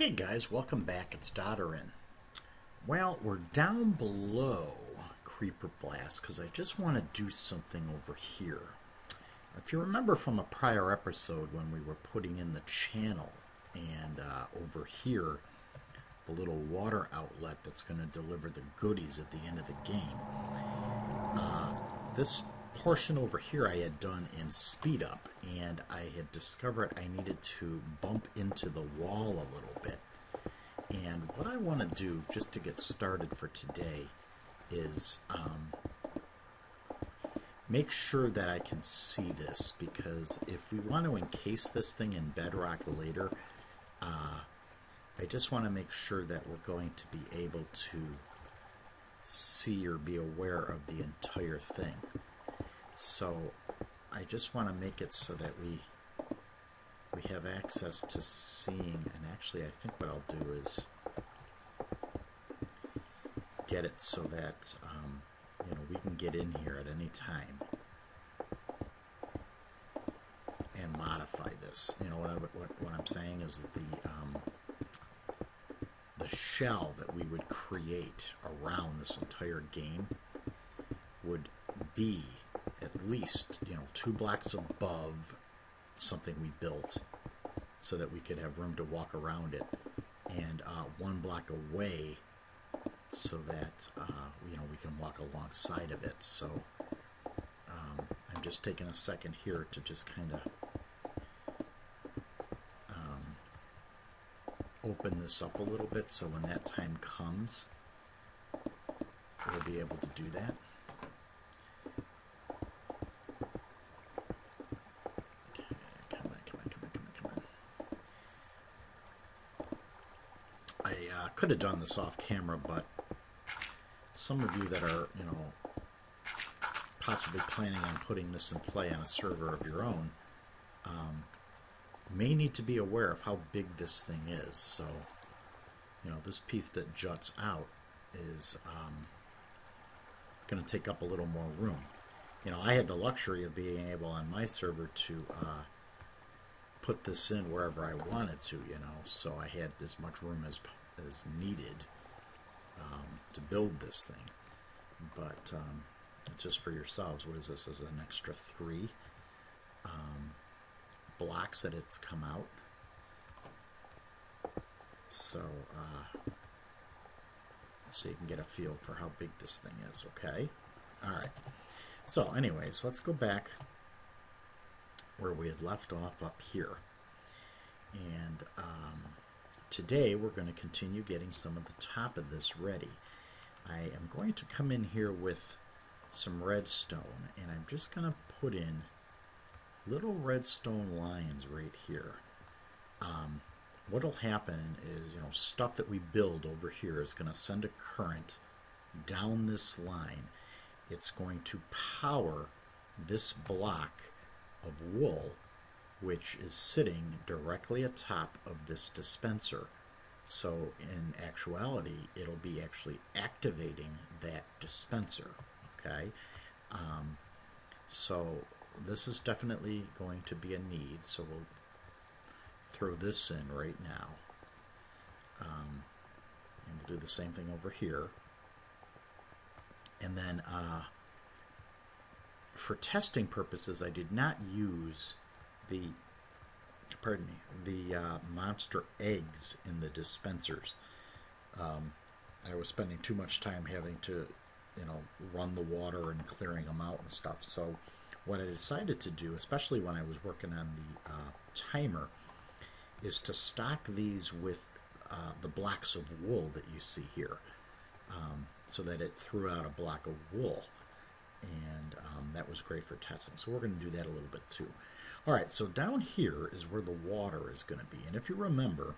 Hey guys, welcome back. It's Dotoran. Well, we're down below Creeper Blast because I just want to do something over here. If you remember from a prior episode when we were putting in the channel and over here, the little water outlet that's going to deliver the goodies at the end of the game. This portion over here I had done in speed up, and I had discovered I needed to bump into the wall a little bit. And what I want to do just to get started for today is make sure that I can see this, because if we want to encase this thing in bedrock later, I just want to make sure that we're going to be able to see or be aware of the entire thing. So I just want to make it so that we have access to seeing, and actually I think what I'll do is get it so that we can get in here at any time and modify this. What I'm saying is that the shell that we would create around this entire game would be at least 2 blocks above something we built, so that we could have room to walk around it, and 1 block away so that we can walk alongside of it. So I'm just taking a second here to just kind of open this up a little bit, so when that time comes we'll be able to do that. I could have done this off camera, but some of you that are, possibly planning on putting this in play on a server of your own, may need to be aware of how big this thing is. So, this piece that juts out is going to take up a little more room. I had the luxury of being able on my server to put this in wherever I wanted to, so I had as much room as needed to build this thing. But just for yourselves, what is this? This is an extra 3 blocks that it's come out. So you can get a feel for how big this thing is. Okay. All right. So anyways, let's go back where we had left off up here. And today we're going to continue getting some of the top of this ready. I am going to come in here with some redstone, and I'm just going to put in little redstone lines right here. What'll happen is, stuff that we build over here is going to send a current down this line. It's going to power this block of wool, which is sitting directly atop of this dispenser. So in actuality, it'll be actually activating that dispenser. Okay, so this is definitely going to be a need, so we'll throw this in right now, and we'll do the same thing over here. And then for testing purposes, I did not use the monster eggs in the dispensers. I was spending too much time having to run the water and clearing them out and stuff. So what I decided to do, especially when I was working on the timer, is to stock these with the blocks of wool that you see here, so that it threw out a block of wool, and that was great for testing. So we're going to do that a little bit too. Alright, so down here is where the water is going to be. And if you remember,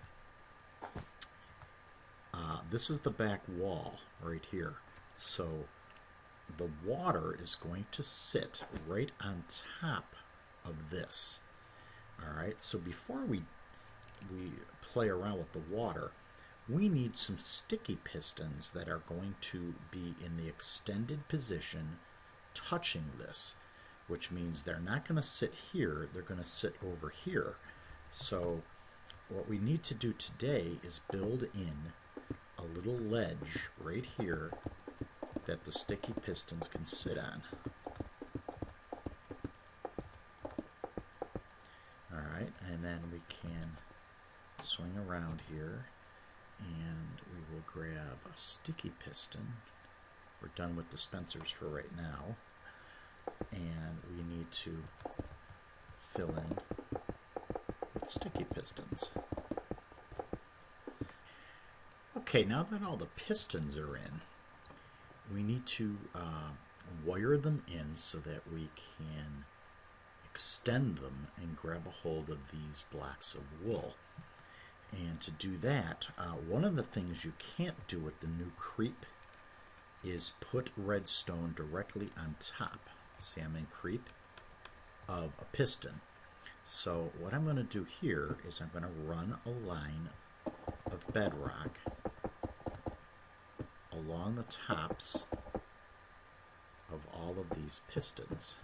this is the back wall right here. So the water is going to sit right on top of this. Alright, so before we play around with the water, we need some sticky pistons that are going to be in the extended position touching this, which means they're not going to sit here, they're going to sit over here. So what we need to do today is build in a little ledge right here that the sticky pistons can sit on. Alright, and then we can swing around here and we will grab a sticky piston. We're done with dispensers for right now. And we need to fill in with sticky pistons. Okay, now that all the pistons are in, we need to wire them in so that we can extend them and grab a hold of these blocks of wool. And to do that, one of the things you can't do with the new creep is put redstone directly on top. See, I'm in creep of a piston. So what I'm going to do here is I'm going to run a line of bedrock along the tops of all of these pistons.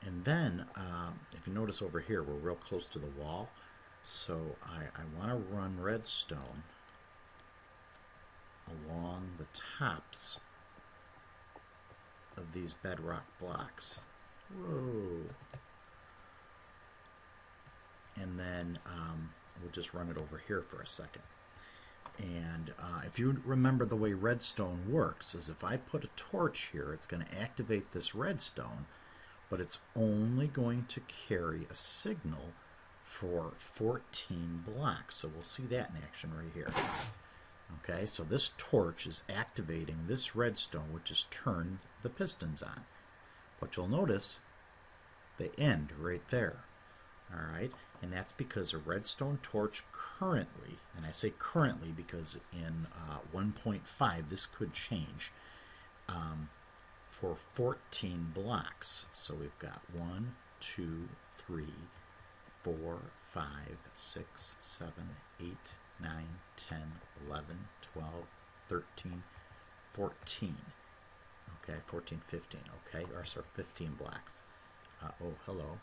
And then, if you notice over here, we're real close to the wall. So I want to run redstone along the tops of these bedrock blocks. Whoa. And then we'll just run it over here for a second. And if you remember the way redstone works, is if I put a torch here, it's going to activate this redstone, but it's only going to carry a signal for 14 blocks. So we'll see that in action right here. Okay, so this torch is activating this redstone, which has turned the pistons on. But you'll notice they end right there. Alright, and that's because a redstone torch currently, and I say currently because in 1.5 this could change, for 14 blocks. So we've got 1, 2, 3, 4, 5, 6, 7, 8, 9, 10, 11, 12, 13, 14. Okay, 14, 15. Okay, or so 15 blocks. Oh, hello.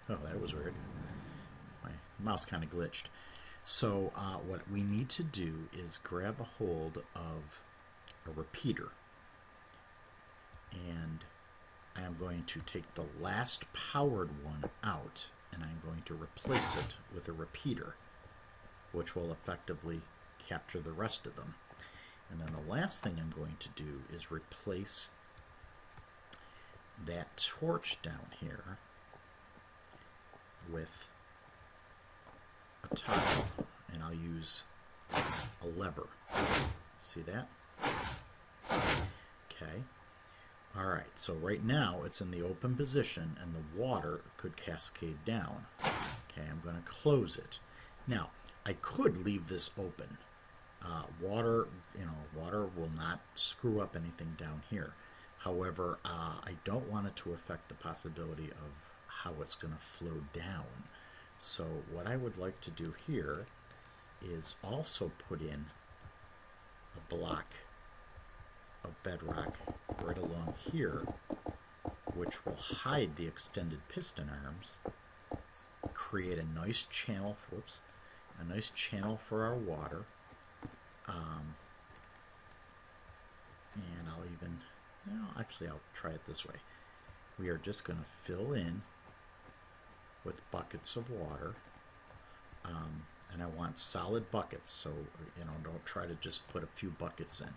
Oh, that was weird. My mouse kind of glitched. So what we need to do is grab a hold of a repeater. And I am going to take the last powered one out, and I'm going to replace it with a repeater, which will effectively capture the rest of them. And then the last thing I'm going to do is replace that torch down here with a toggle, and I'll use a lever. See that? Okay. Alright, so right now it's in the open position and the water could cascade down. Okay, I'm going to close it. Now, I could leave this open. Water will not screw up anything down here. However, I don't want it to affect the possibility of how it's going to flow down. So what I would like to do here is also put in a block of bedrock right along here, which will hide the extended piston arms, create a nice channel for our water, and I'll even, actually I'll try it this way. We are just going to fill in with buckets of water, and I want solid buckets, so don't try to just put a few buckets in.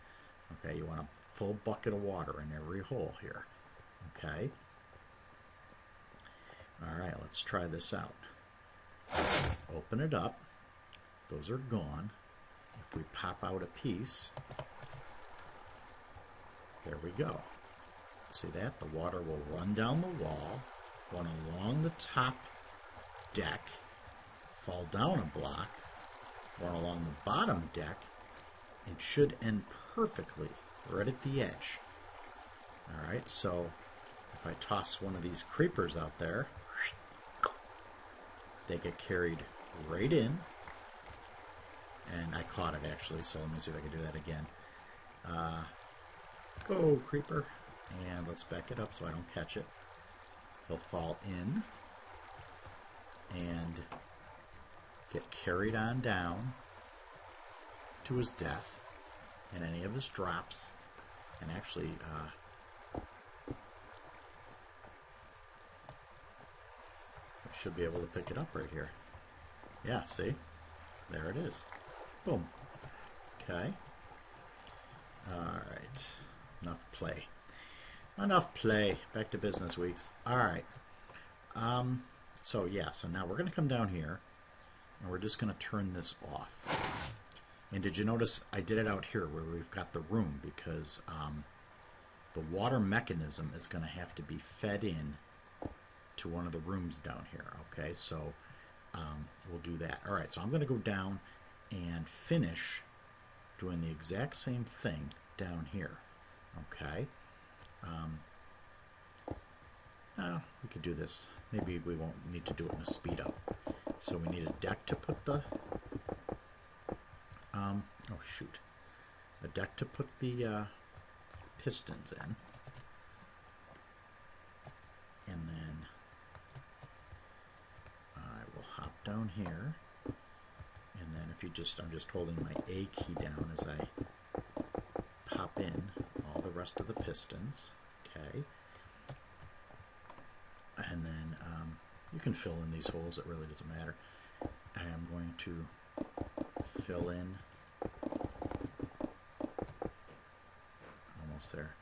Okay, you want a full bucket of water in every hole here. Okay. Alright, let's try this out. Open it up. Those are gone. If we pop out a piece, there we go. See that? The water will run down the wall, run along the top deck, fall down a block, run along the bottom deck, and should end perfectly right at the edge. Alright, so if I toss one of these creepers out there, they get carried right in. And I caught it actually, so let me see if I can do that again. Go, creeper. And let's back it up so I don't catch it. He'll fall in and get carried on down to his death and any of his drops. And actually, should be able to pick it up right here. Yeah, see? There it is. Boom. Okay. Alright. Enough play. Enough play. Back to business, Weeks. Alright. So now we're going to come down here and we're just going to turn this off. And did you notice I did it out here where we've got the room because the water mechanism is going to have to be fed in to one of the rooms down here. Okay, so we'll do that. Alright, so I'm going to go down and finish doing the exact same thing down here. Okay. We could do this. Maybe we won't need to do it in a speed up. So we need a deck to put the a deck to put the pistons in, and then I will hop down here, and then if you just, I'm just holding my A key down as I pop in all the rest of the pistons. Okay. And then you can fill in these holes, it really doesn't matter. I am going to fill in, almost there,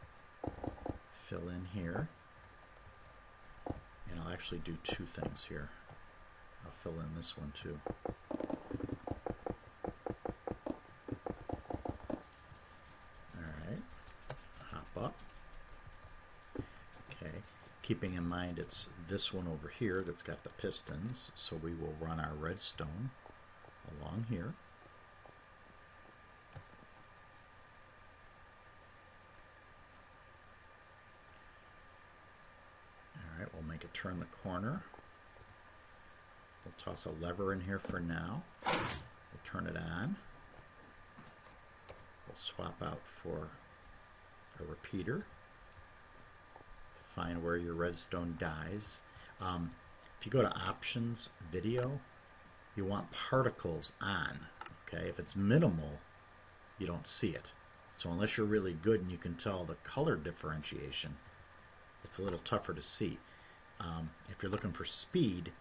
fill in here, and I'll actually do two things here. I'll fill in this one too. Alright, hop up. Okay. Keeping in mind it's this one over here that's got the pistons, so we will run our redstone along here. Alright, we'll make it turn the corner. We'll toss a lever in here for now. We'll turn it on. We'll swap out for a repeater. Find where your redstone dies. If you go to options, video, you want particles on. Okay, if it's minimal, you don't see it. So unless you're really good and you can tell the color differentiation, it's a little tougher to see. If you're looking for speed,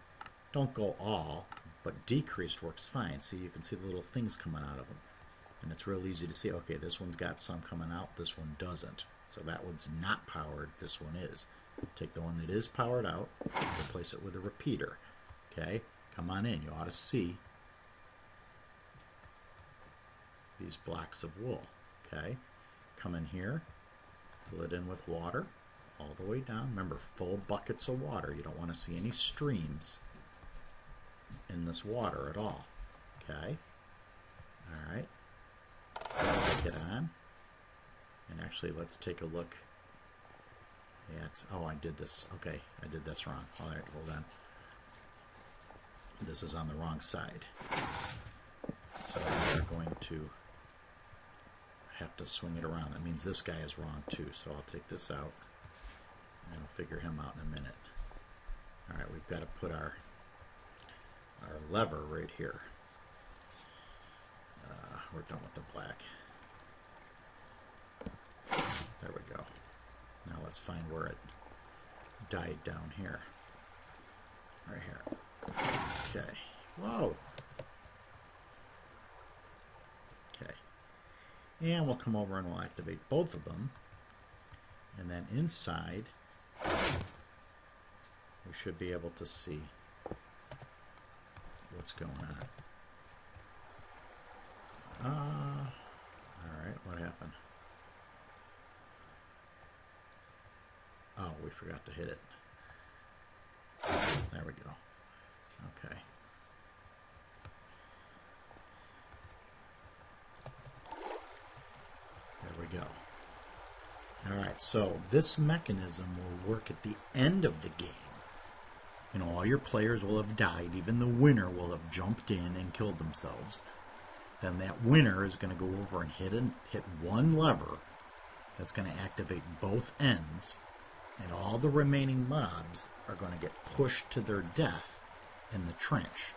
don't go all, but decreased works fine. See, you can see the little things coming out of them. And it's real easy to see, okay, this one's got some coming out, this one doesn't. So that one's not powered, this one is. Take the one that is powered out, replace it with a repeater. Okay, come on in, you ought to see these blocks of wool. Okay, come in here, fill it in with water all the way down. Remember, full buckets of water. You don't want to see any streams in this water at all. Okay, alright, take it on. And actually, let's take a look at, oh, I did this, okay, I did this wrong. All right, hold on. This is on the wrong side. So we're going to have to swing it around. That means this guy is wrong too, so I'll take this out, and I'll figure him out in a minute. All right, we've got to put our lever right here. We're done with the black. There we go. Now let's find where it died down here. Right here. Okay. Whoa. Okay. And we'll come over and we'll activate both of them. And then inside, we should be able to see what's going on. Alright, what happened? Oh, we forgot to hit it. There we go. Okay. There we go. Alright, so this mechanism will work at the end of the game. You know, all your players will have died. Even the winner will have jumped in and killed themselves. Then that winner is going to go over and hit one lever, That's going to activate both ends, and all the remaining mobs are going to get pushed to their death in the trench.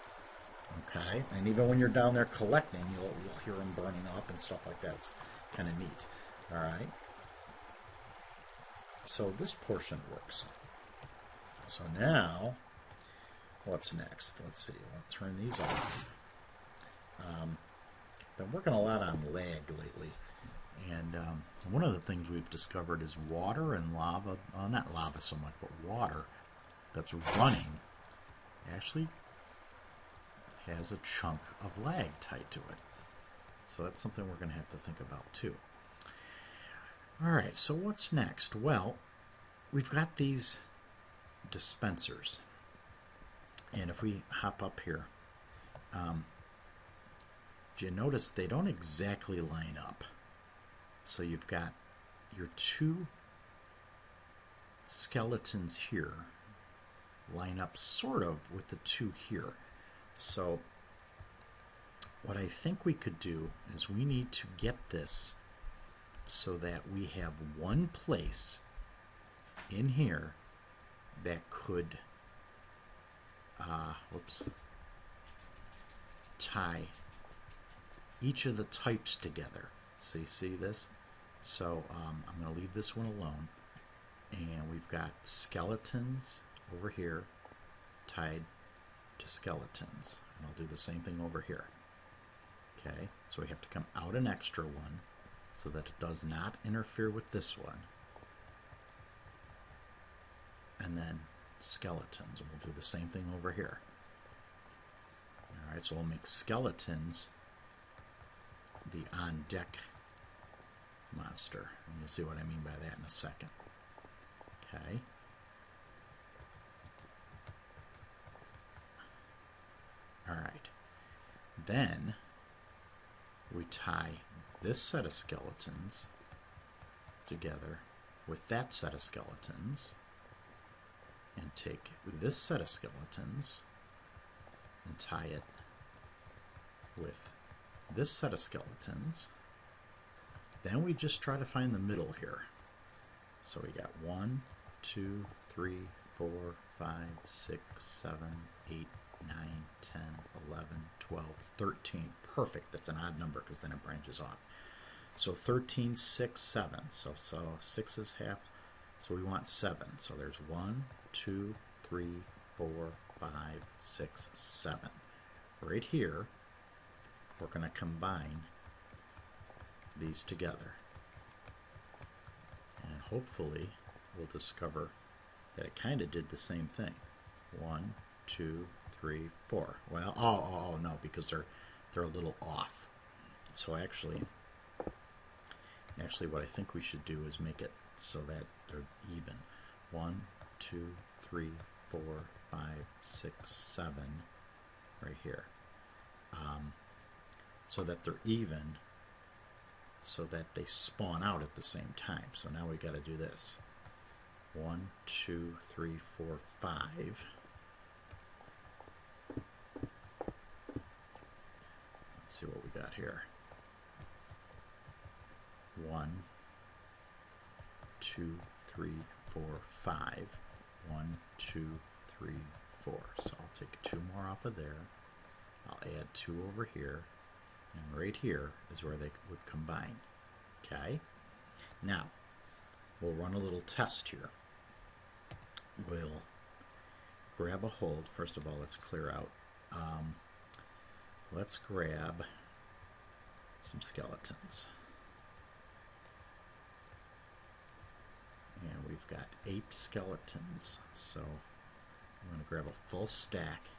Okay? And even when you're down there collecting, you'll hear them burning up and stuff like that. It's kind of neat. All right? So this portion works. So now, what's next? Let's see. I'll turn these off. Been working a lot on lag lately. And one of the things we've discovered is water and lava, not lava so much, but water that's running actually has a chunk of lag tied to it. So that's something we're going to have to think about too. All right, so what's next? Well, we've got these dispensers. And if we hop up here, do you notice they don't exactly line up? So you've got your two skeletons here line up sort of with the two here. So what I think we could do is we need to get this so that we have one place in here that could tie each of the types together. See this? So I'm going to leave this one alone, and we've got skeletons over here tied to skeletons, and I'll do the same thing over here. Okay, so we have to come out an extra one so that it does not interfere with this one, and then skeletons, and we'll do the same thing over here. Alright, so we'll make skeletons the on-deck monster, and you'll see what I mean by that in a second. Okay. Alright. Then we tie this set of skeletons together with that set of skeletons, and take this set of skeletons and tie it with this set of skeletons. Then we just try to find the middle here. So we got 1, 2, 3, 4, 5, 6, 7, 8, 9, 10, 11, 12, 13. Perfect. That's an odd number because then it branches off. So 13, 6, 7. So 6 is half. So we want 7. So there's 1, 2, 3, 4, 5, 6, 7. Right here, we're going to combine these together. And hopefully we'll discover that it kind of did the same thing. 1, 2, 3, 4. Well, oh no, because they're a little off. So actually what I think we should do is make it so that they're even. 1, 2, 3, 4, 5, 6, 7 right here. So that they're even, so that they spawn out at the same time. So now we got to do this. 1, 2, 3, 4, 5. Let's see what we got here. 1, 2, 3, 4, 5. 1, 2, 3, 4. So I'll take 2 more off of there. I'll add 2 over here. And right here is where they would combine. Okay? Now, we'll run a little test here. We'll grab a hold. First of all, let's clear out. Let's grab some skeletons. And we've got 8 skeletons. So I'm going to grab a full stack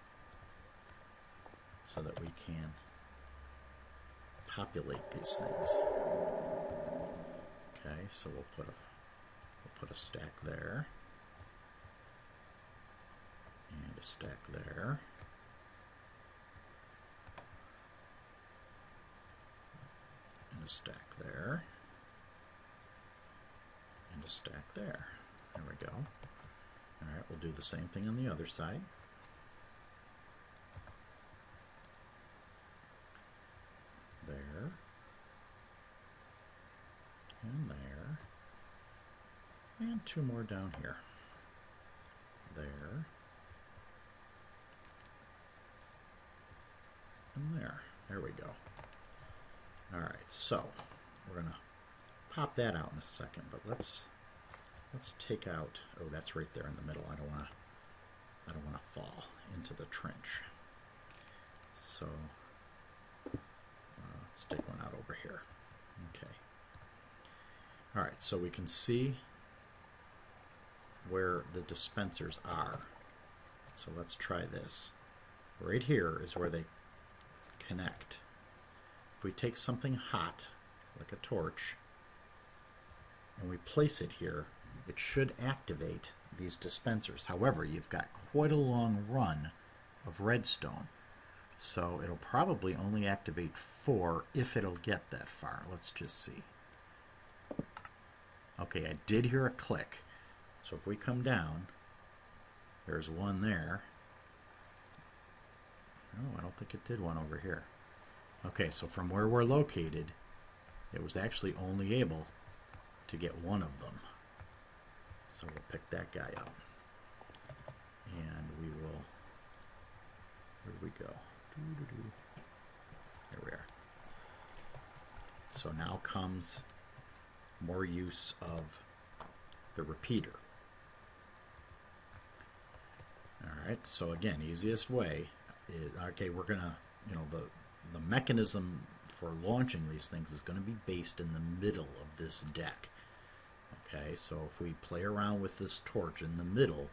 so that we can populate these things. Okay, so we'll put a stack there, and a stack there, and a stack there, and a stack there. There we go. All right, we'll do the same thing on the other side. There, and there, And 2 more down here. There. And there. There we go. Alright, so we're going to pop that out in a second, but let's take out, oh, that's right there in the middle. I don't want to fall into the trench. So let's take one out over here. Okay. All right, so we can see where the dispensers are. So let's try this. Right here is where they connect. If we take something hot, like a torch, and we place it here, it should activate these dispensers. However, you've got quite a long run of redstone, so it'll probably only activate 4 if it'll get that far. Let's just see. Okay, I did hear a click. So if we come down, there's one there. Oh, I don't think it did one over here. Okay, so from where we're located, it was actually only able to get one of them. So we'll pick that guy up. And we will, where do we go? There we are. So now comes more use of the repeater. Alright, so again, easiest way is, okay, we're gonna, you know, the mechanism for launching these things is going to be based in the middle of this deck. Okay, so if we play around with this torch in the middle,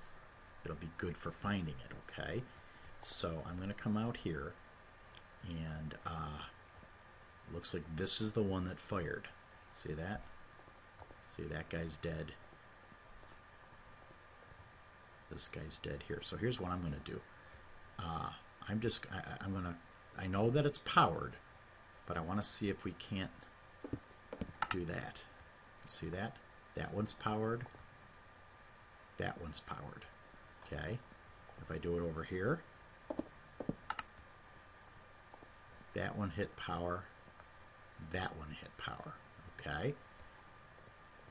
it'll be good for finding it, okay? So I'm going to come out here, and looks like this is the one that fired. See that? See, that guy's dead. This guy's dead here. So here's what I'm going to do. I know that it's powered, but I want to see if we can't do that. See that? That one's powered. That one's powered. Okay. If I do it over here, that one hit power. That one hit power. Okay.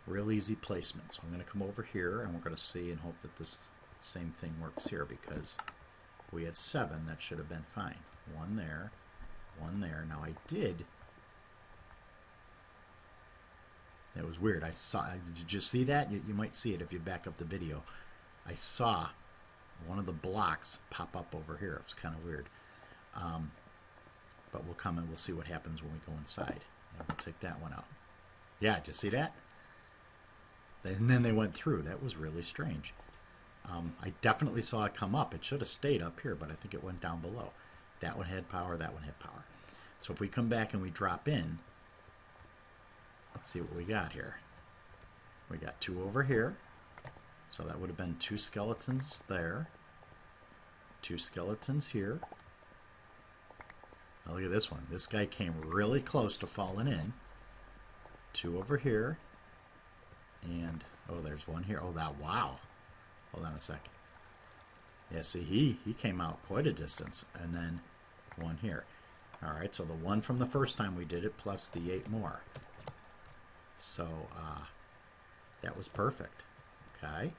Real easy placement. So I'm going to come over here and we're going to see and hope that this same thing works here, because we had 7. That should have been fine. One there. One there. Now I did. It was weird. I saw. Did you see that? You might see it if you back up the video. I saw one of the blocks pop up over here. It was kind of weird. But we'll come and we'll see what happens when we go inside. And we'll take that one out. Yeah, did you see that? And then they went through. That was really strange. I definitely saw it come up. It should have stayed up here, but I think it went down below. That one had power. That one had power. So if we come back and we drop in, let's see what we got here. We got 2 over here. So that would have been 2 skeletons there. 2 skeletons here. Now look at this one. This guy came really close to falling in. 2 over here. And, oh, there's one here. Oh, that, wow. Hold on a second. Yeah, see, he came out quite a distance. And then one here. All right, so the one from the first time we did it plus the 8 more. So that was perfect. Okay.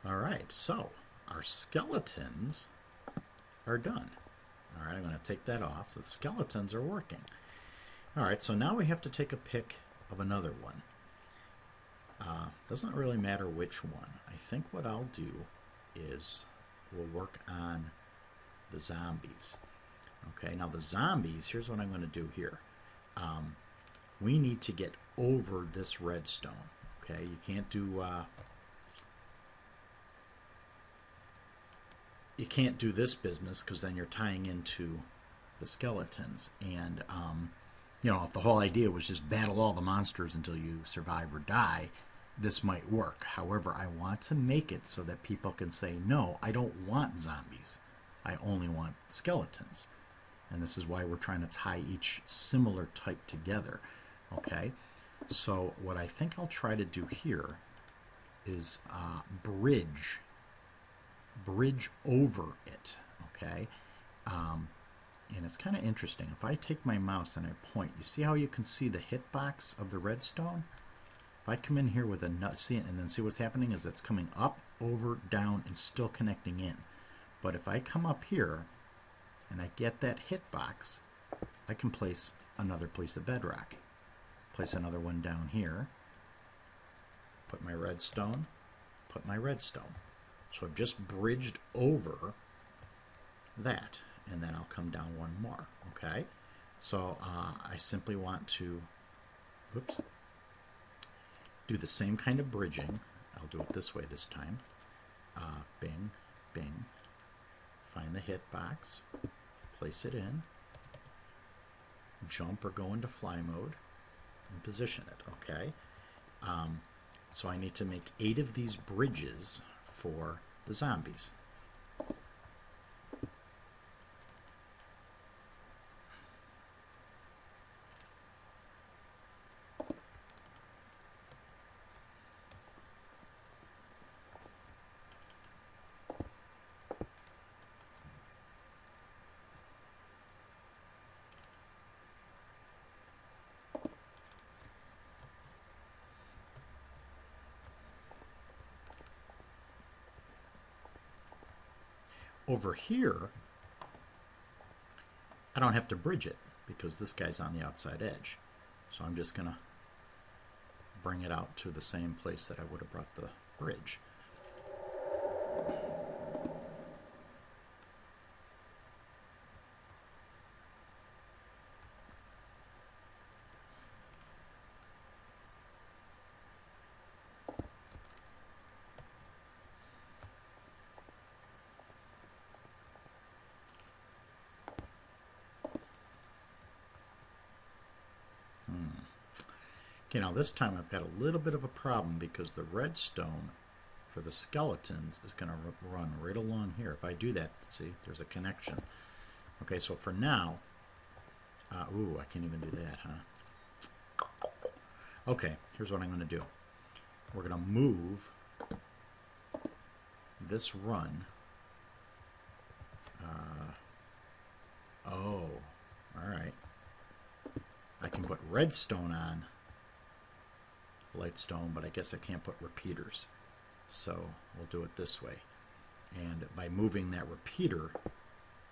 All right, so our skeletons are done. All right, I'm going to take that off. The skeletons are working. All right, so now we have to take a pick of another one. Doesn't really matter which one. I think what I'll do is we'll work on the zombies. Okay, now the zombies, here's what I'm going to do here. We need to get over this redstone. Okay, you can't do this business, because then you're tying into the skeletons. And you know, if the whole idea was just battle all the monsters until you survive or die, this might work. However, I want to make it so that people can say, no, I don't want zombies. I only want skeletons. And this is why we're trying to tie each similar type together. Okay, so what I think I'll try to do here is bridge over it. Okay, and it's kind of interesting. If I take my mouse and I point, you see how you can see the hitbox of the redstone? If I come in here with a nut, see it, and then see what's happening is it's coming up, over, down, and still connecting in. But if I come up here and I get that hitbox, I can place another piece of bedrock. Place another one down here. Put my redstone. Put my redstone. So I've just bridged over that, and then I'll come down one more. Okay? So I simply want to, whoops, do the same kind of bridging. I'll do it this way this time. Bing, bing. Find the hitbox. Place it in. Jump or go into fly mode. And position it. Okay? So I need to make 8 of these bridges for the zombies. Over here, I don't have to bridge it because this guy's on the outside edge. So I'm just going to bring it out to the same place that I would have brought the bridge. Okay, now this time I've got a little bit of a problem because the redstone for the skeletons is going to run right along here. If I do that, see, there's a connection. Okay, so for now, ooh, I can't even do that, huh? Okay, here's what I'm going to do. We're going to move this run. Oh, all right. I can put redstone on lightstone, but I guess I can't put repeaters. So we'll do it this way. And by moving that repeater,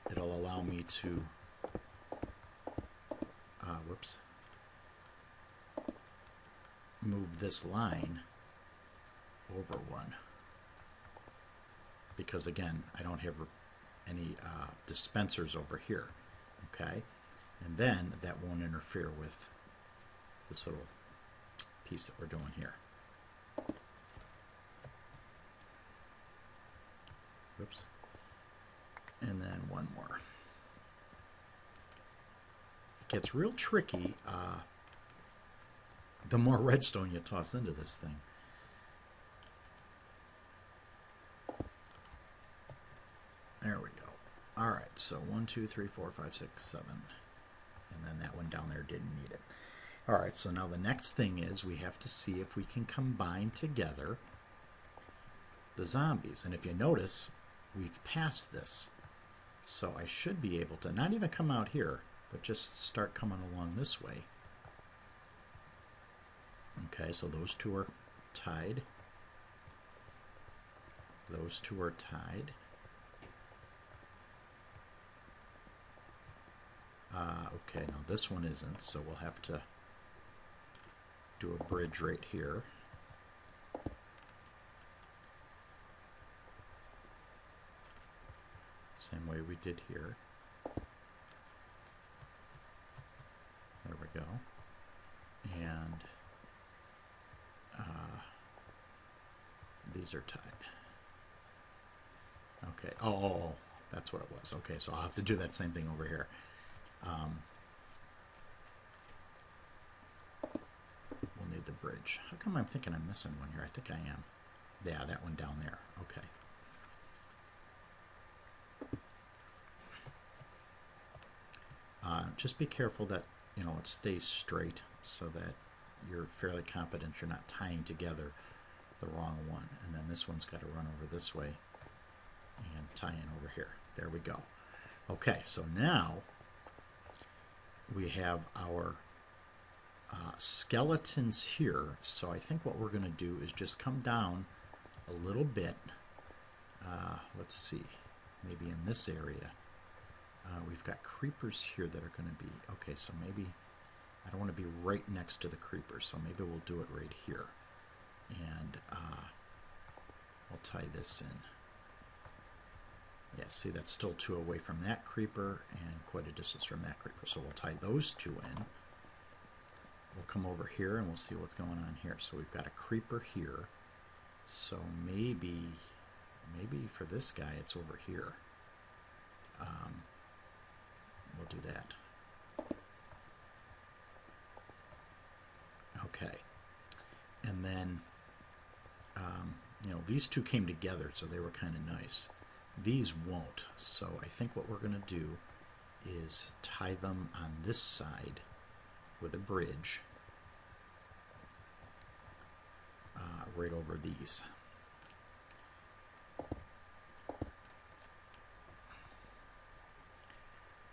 it'll allow me to, whoops, move this line over one. Because again, I don't have any dispensers over here. Okay? And then that won't interfere with this little piece that we're doing here. Oops. And then one more. It gets real tricky the more redstone you toss into this thing. There we go. All right, so 1, 2, 3, 4, 5, 6, 7. And then that one down there didn't need it. All right, so now the next thing is we have to see if we can combine together the zombies. And if you notice, we've passed this. So I should be able to not even come out here, but just start coming along this way. Okay, so those two are tied. Those two are tied. Okay, now this one isn't, so we'll have to do a bridge right here. Same way we did here. There we go. And these are tied. Okay. Oh, that's what it was. Okay, so I'll have to do that same thing over here. We'll need the bridge. How come I'm thinking I'm missing one here? I think I am. Yeah, that one down there. Okay. Just be careful that, you know, it stays straight so that you're fairly confident you're not tying together the wrong one. And then this one's got to run over this way and tie in over here. There we go. Okay, so now we have our skeletons here, so I think what we're going to do is just come down a little bit. Let's see, maybe in this area. We've got creepers here that are going to be, okay, so maybe, I don't want to be right next to the creepers, so maybe we'll do it right here. And I'll tie this in. Yeah, see, that's still 2 away from that creeper and quite a distance from that creeper. So we'll tie those 2 in. We'll come over here and we'll see what's going on here. So we've got a creeper here. So maybe for this guy it's over here. We'll do that. Okay. And then, you know, these 2 came together, so they were kind of nice. These won't. So I think what we're going to do is tie them on this side with a bridge right over these.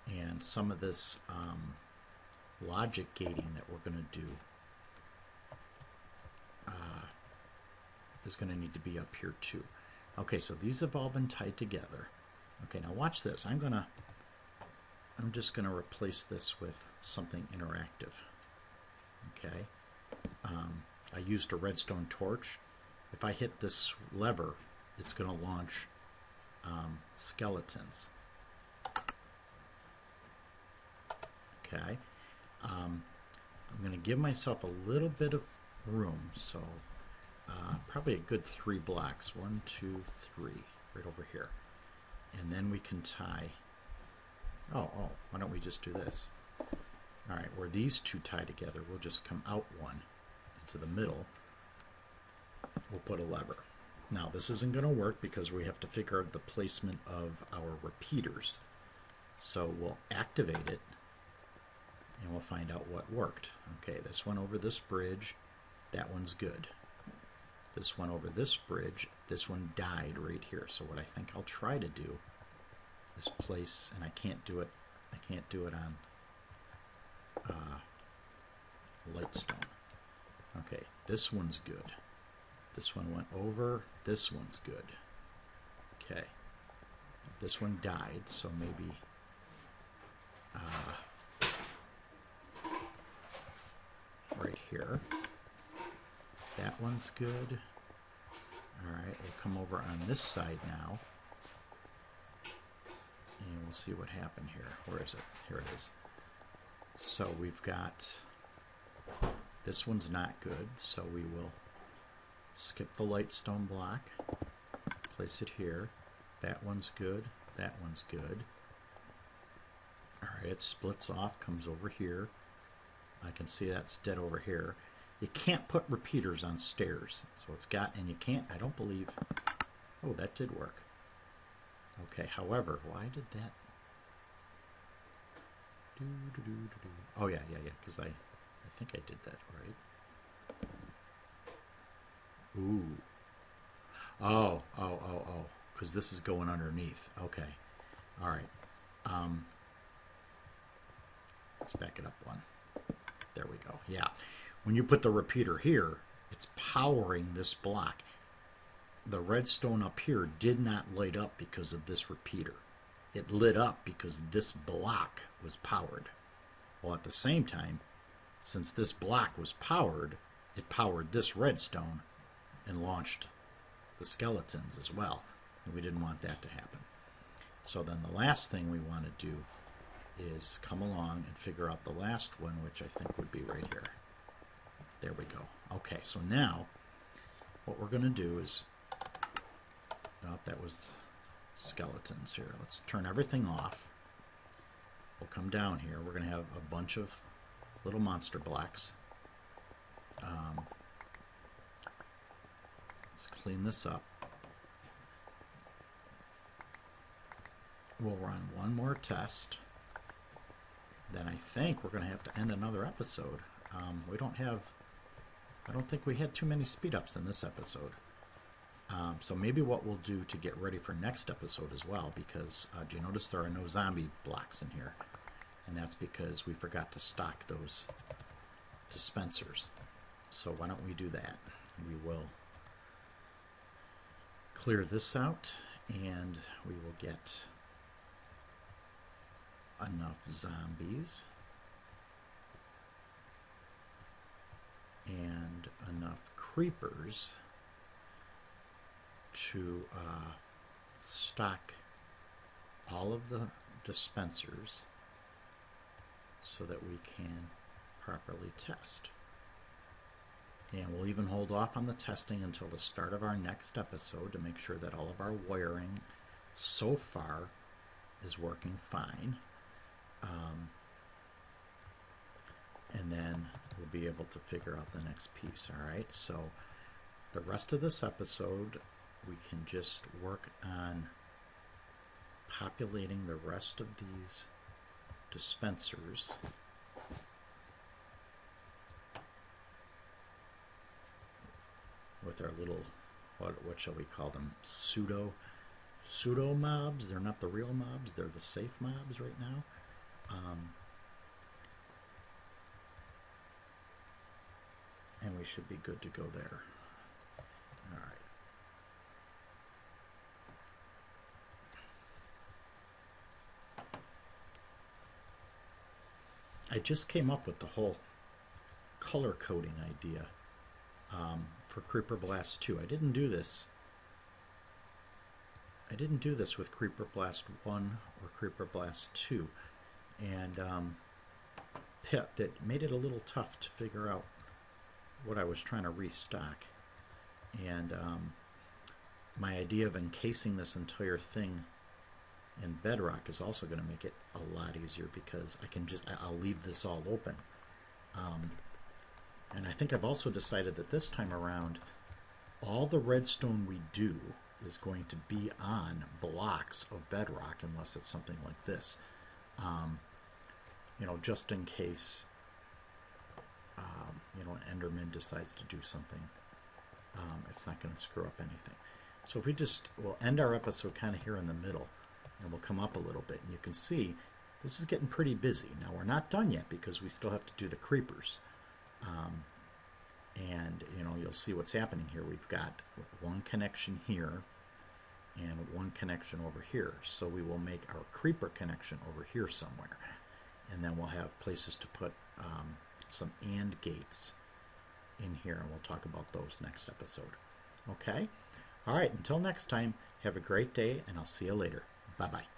And some of this logic gating that we're going to do is going to need to be up here too. Okay, so these have all been tied together. Okay, now watch this. I'm just going to replace this with something interactive. Okay, I used a redstone torch. If I hit this lever, it's going to launch skeletons. Okay, I'm going to give myself a little bit of room, so probably a good 3 blocks. 1, 2, 3, right over here. And then we can tie, oh, why don't we just do this? All right, where these 2 tie together, we'll just come out 1 into the middle. We'll put a lever. Now, this isn't going to work because we have to figure out the placement of our repeaters. So we'll activate it, and we'll find out what worked. Okay, this one over this bridge, that one's good. This one over this bridge, this one died right here. So what I think I'll try to do is place, and I can't do it on lightstone. Okay, this one's good. This one went over, this one's good. Okay, this one died, so maybe right here. That one's good. Alright, we'll come over on this side now. And we'll see what happened here. Where is it? Here it is. So we've got, this one's not good, so we will skip the lightstone block, place it here. That one's good, that one's good. Alright, it splits off, comes over here. I can see that's dead over here. You can't put repeaters on stairs, so it's got, and you can't, I don't believe, oh, that did work. Okay, however, why did that, oh yeah, because I think I did that right. Ooh, oh, because this is going underneath. Okay, all right, let's back it up 1. There we go, yeah. When you put the repeater here, it's powering this block. The redstone up here did not light up because of this repeater. It lit up because this block was powered. Well, at the same time, since this block was powered, it powered this redstone and launched the skeletons as well. And we didn't want that to happen. So then the last thing we want to do is come along and figure out the last one, which I think would be right here. There we go. Okay, so now what we're going to do is, oh, that was skeletons here. Let's turn everything off. We'll come down here. We're going to have a bunch of little monster blocks. Let's clean this up. We'll run one more test. Then I think we're going to have to end another episode. We don't have, I don't think we had too many speed ups in this episode. So maybe what we'll do to get ready for next episode as well, because do you notice there are no zombie blocks in here? And that's because we forgot to stock those dispensers. So why don't we do that? We will clear this out, and we will get enough zombies and enough creepers to stock all of the dispensers so that we can properly test. And we'll even hold off on the testing until the start of our next episode to make sure that all of our wiring so far is working fine. And then we'll be able to figure out the next piece. All right, so the rest of this episode we can just work on populating the rest of these dispensers with our little, what shall we call them, pseudo mobs. They're not the real mobs, they're the safe mobs right now. And we should be good to go there. All right. I just came up with the whole color coding idea for Creeper Blast 2. I didn't do this with Creeper Blast 1 or Creeper Blast 2. And that made it a little tough to figure out what I was trying to restock. And my idea of encasing this entire thing in bedrock is also going to make it a lot easier, because I'll leave this all open. And I think I've also decided that this time around, all the redstone we do is going to be on blocks of bedrock, unless it's something like this. Just in case, an Enderman decides to do something, it's not going to screw up anything. So if we'll end our episode kind of here in the middle, and we'll come up a little bit, and you can see this is getting pretty busy. Now we're not done yet because we still have to do the creepers. And you'll see what's happening here. We've got one connection here and one connection over here. So we will make our creeper connection over here somewhere. And then we'll have places to put some AND gates in here, and we'll talk about those next episode. Okay? All right, until next time, have a great day, and I'll see you later. Bye-bye.